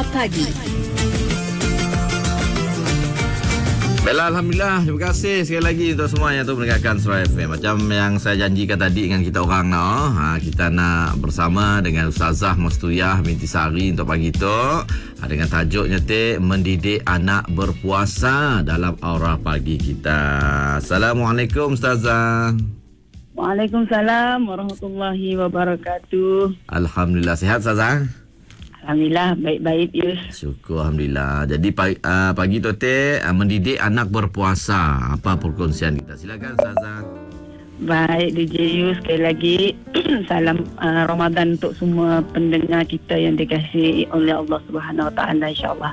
Pagi. Baiklah, Alhamdulillah. Terima kasih sekali lagi untuk semua yang mendengarkan Suara FM. Macam yang saya janjikan tadi dengan kita orang kita nak bersama dengan Ustazah Mustuyah binti Sari untuk pagi tu. Dengan tajuknya mendidik anak berpuasa dalam aura pagi kita. Assalamualaikum Ustazah. Waalaikumsalam warahmatullahi wabarakatuh. Alhamdulillah, sihat Ustazah? Alhamdulillah, baik-baik Yus. Syukur Alhamdulillah. Jadi pagi tu mendidik anak berpuasa. Apa perkongsian kita? Silakan Ustazah. Baik DJ Yus, sekali lagi salam Ramadan untuk semua pendengar kita yang dikasihi oleh Allah Subhanahu Wa Taala, insya-Allah.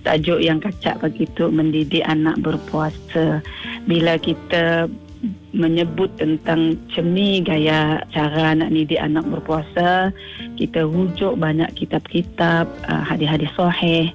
Tajuk yang kacak pagi tu mendidik anak berpuasa. Bila kita menyebut tentang cermin gaya cara nak didik anak berpuasa, kita rujuk banyak kitab-kitab, hadis-hadis sahih,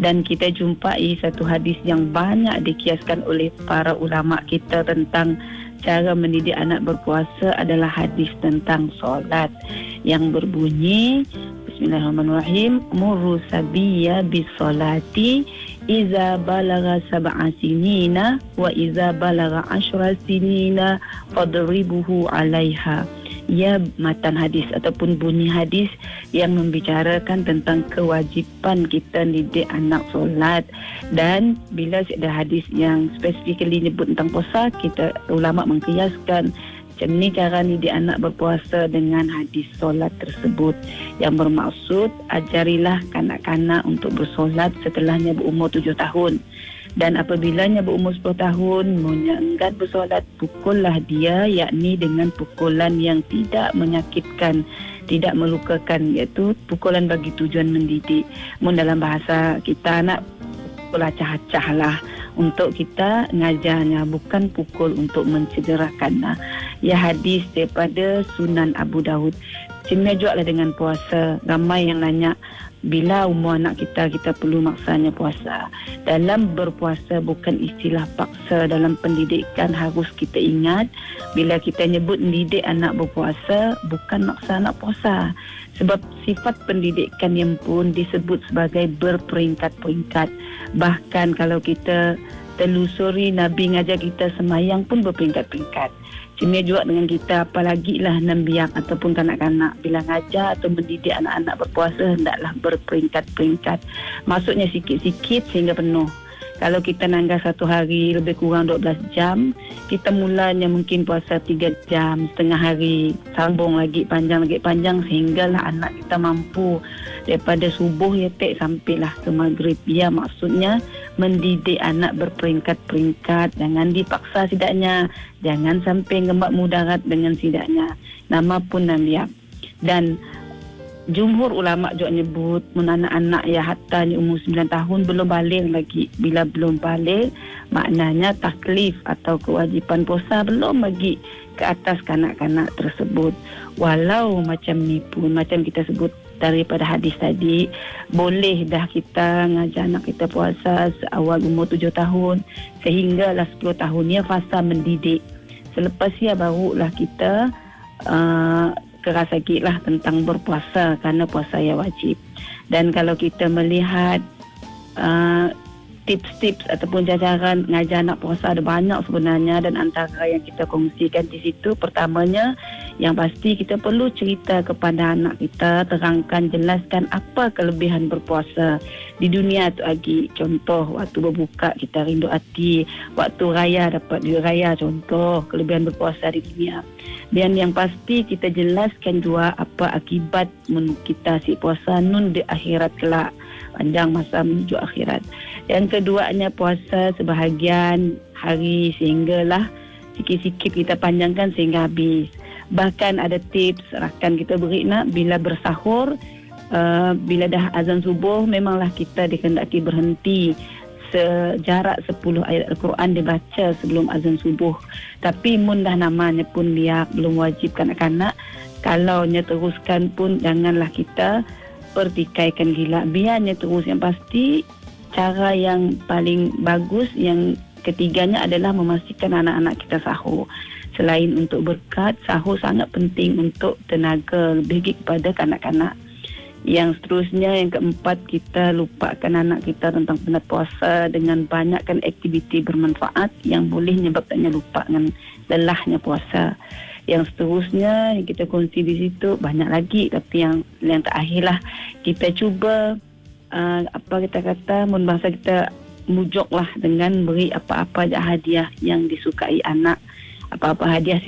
dan kita jumpai satu hadis yang banyak dikiaskan oleh para ulama kita tentang cara mendidik anak berpuasa adalah hadis tentang solat yang berbunyi Bismillahirrahmanirrahim, murru sabiyya bisolati iza balagha sab'a sinina wa iza balagha 10 sinina fadribuhu 'alaiha. Ya, matan hadis ataupun bunyi hadis yang membicarakan tentang kewajipan kita didik anak solat. Dan bila ada hadis yang specifically nyebut tentang puasa, kita ulama mengkiaskan ni cara didik anak berpuasa dengan hadis solat tersebut, yang bermaksud ajarilah kanak-kanak untuk bersolat setelahnya berumur 7 tahun. Dan apabilanya berumur 10 tahun enggan bersolat, pukullah dia, yakni dengan pukulan yang tidak menyakitkan, tidak melukakan, iaitu pukulan bagi tujuan mendidik. Dalam bahasa kita nak pukul acah-acah lah untuk kita ngajarnya, bukan pukul untuk mencederakan. Ya, hadis daripada Sunan Abu Daud. Cina juga lah dengan puasa. Ramai yang nanya, bila umur anak kita perlu maksanya puasa. Dalam berpuasa bukan istilah paksa. Dalam pendidikan harus kita ingat, bila kita nyebut mendidik anak berpuasa, bukan maksa anak puasa. Sebab sifat pendidikan yang pun disebut sebagai berperingkat-peringkat. Bahkan kalau kita telusuri, Nabi ngajar kita semayang pun berperingkat-peringkat. Cuma juga dengan kita, apalagi lah nambiak ataupun kanak-kanak. Bila ngajar atau mendidik anak-anak berpuasa, hendaklah berperingkat-peringkat. Maksudnya sikit-sikit sehingga penuh. Kalau kita nanggar satu hari lebih kurang 12 jam, kita mulanya mungkin puasa 3 jam, setengah hari, sambung lagi panjang sehinggalah anak kita mampu daripada subuh sampailah ke maghrib. Ya, maksudnya mendidik anak berperingkat-peringkat, jangan dipaksa sidaknya, jangan sampai ngembak mudarat dengan sidaknya. Nama pun nambiak. Dan jumhur ulama juga nyebut anak-anak ya hatta umur 9 tahun belum balik lagi. Bila belum balik, maknanya taklif atau kewajipan puasa belum lagi ke atas kanak-kanak tersebut. Walau macam ni pun, macam kita sebut daripada hadis tadi, boleh dah kita ngajar anak kita puasa seawal umur 7 tahun sehinggalah 10 tahunnya fasa mendidik. Selepas ya barulah kita keras sikit lah tentang berpuasa, kerana puasa ya wajib. Dan kalau kita melihat tips-tips ataupun jajaran ngajar anak puasa ada banyak sebenarnya, dan antara yang kita kongsikan di situ, pertamanya yang pasti kita perlu cerita kepada anak kita, terangkan, jelaskan apa kelebihan berpuasa di dunia tu lagi. Contoh, waktu berbuka kita rindu hati, waktu raya dapat duit raya, contoh kelebihan berpuasa di dunia. Dan yang pasti kita jelaskan juga apa akibat kita si puasa nun di akhirat kelak, panjang masa menuju akhirat. Yang keduanya, puasa sebahagian hari sehinggalah sikit-sikit kita panjangkan sehingga habis. Bahkan ada tips rakan kita beri nak, bila bersahur, bila dah azan subuh, memanglah kita dikehendaki berhenti sejarak 10 ayat Al-Quran dibaca sebelum azan subuh. Tapi mun dah namanya pun biak, belum wajib kanak-kanak, kalau nya teruskan pun janganlah kita pertikaikan gila, biarnya terus. Yang pasti cara yang paling bagus yang ketiganya adalah memastikan anak-anak kita sahur. Selain untuk berkat, sahur sangat penting untuk tenaga lebih kepada kanak-kanak. Yang seterusnya, yang keempat, kita lupakan anak kita tentang penat puasa dengan banyakkan aktiviti bermanfaat yang boleh menyebabkannya lupa dengan lelahnya puasa. Yang seterusnya yang kita kongsi di situ banyak lagi, tapi yang terakhirlah kita cuba kita kata mun bahasa kita mujuklah dengan beri apa-apa hadiah yang disukai anak. Apa-apa hadiah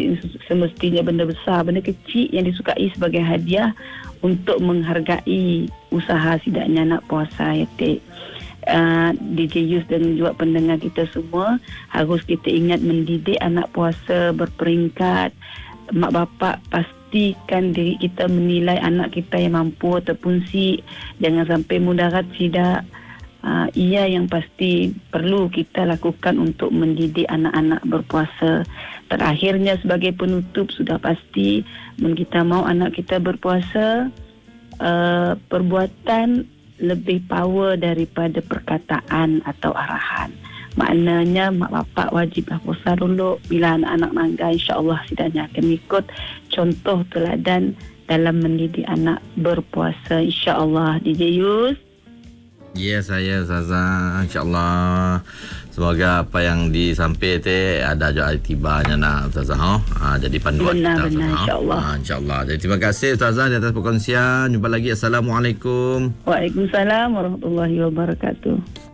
semestinya benda besar, benda kecil yang disukai sebagai hadiah untuk menghargai usaha sidaknya anak puasa ya DJ Yus dan juga pendengar kita semua, harus kita ingat mendidik anak puasa berperingkat. Mak bapak pastikan diri kita menilai anak kita yang mampu ataupun jangan sampai mudarat sidak. Ia yang pasti perlu kita lakukan untuk mendidik anak-anak berpuasa. Terakhirnya sebagai penutup, sudah pasti kita mau anak kita berpuasa, perbuatan lebih power daripada perkataan atau arahan. Maknanya mak bapak wajiblah puasa dulu. Bila anak-anak mangga, insya-Allah sidaknya akan ikut contoh teladan dalam mendidik anak berpuasa, insya-Allah. DJ Yus. Ya, saya Ustazah, insyaAllah semoga apa yang disampaikan ada juga itibanya nak Ustazah. Jadi panduan kita Benar, insyaAllah. InsyaAllah. Jadi terima kasih Ustazah di atas perkongsian. Jumpa lagi. Assalamualaikum. Waalaikumsalam warahmatullahi wabarakatuh.